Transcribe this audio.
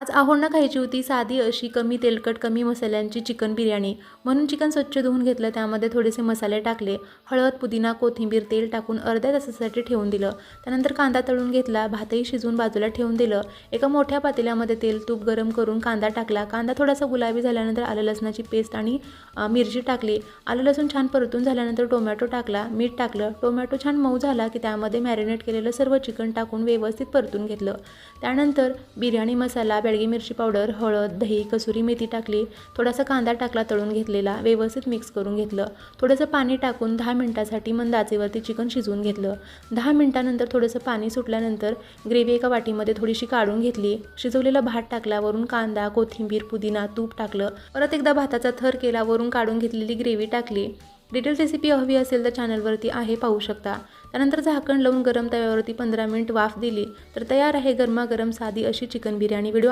आज आहोंना खायची होती साधी अशी कमी तेलकट कमी मसाल्यांची चिकन बिर्याणी। म्हणून चिकन स्वच्छ धुवून घेतलं, त्यामध्ये थोडेसे मसाले टाकले, हळद पुदिना कोथिंबीर तेल टाकून अर्ध्या तासासाठी ठेवून दिलं। त्यानंतर कांदा तळून घेतला, भातही शिजवून बाजूला ठेवून दिलं। एका मोठ्या पातेल्यामध्ये तेल तूप गरम करून कांदा टाकला, कांदा थोडासा गुलाबी झाल्यानंतर आलं लसणाची पेस्ट आणि मिरची टाकली। आलं लसूण छान परतून झाल्यानंतर टोमॅटो टाकला, मीठ टाकलं, टोमॅटो छान मऊ झाला की त्यामध्ये मॅरिनेट केलेलं सर्व चिकन टाकून व्यवस्थित परतून घेतलं। त्यानंतर बिर्याणी मसाला, बेडगी मिरची पावडर, हळद, दही, कसुरी मेथी टाकली, थोडासा कांदा टाकला तळून घेतलेला, व्यवस्थित मिक्स करून घेतलं। थोडंसं पाणी टाकून 10 मिनिटांसाठी मंद आचेवरती चिकन शिजवून घेतलं। 10 मिनिटांनंतर थोडंसं पाणी सुटल्यानंतर ग्रेव्ही एका वाटीमध्ये थोडीशी काढून घेतली, शिजवलेला भात टाकला, वरून कांदा कोथिंबीर पुदिना तूप टाकलं, परत एकदा भाताचा थर केला, वरून काढून घेतलेली ग्रेव्ही टाकली। डिटेल रेसिपी हवी असेल तर चॅनलवरती आहे, पाहू शकता। त्यानंतर झाकण लावून गरम तव्यावरती 15 मिनिट वाफ दिली तर तयार आहे गरमागरम साधी अशी चिकन बिर्याणी। व्हिडिओ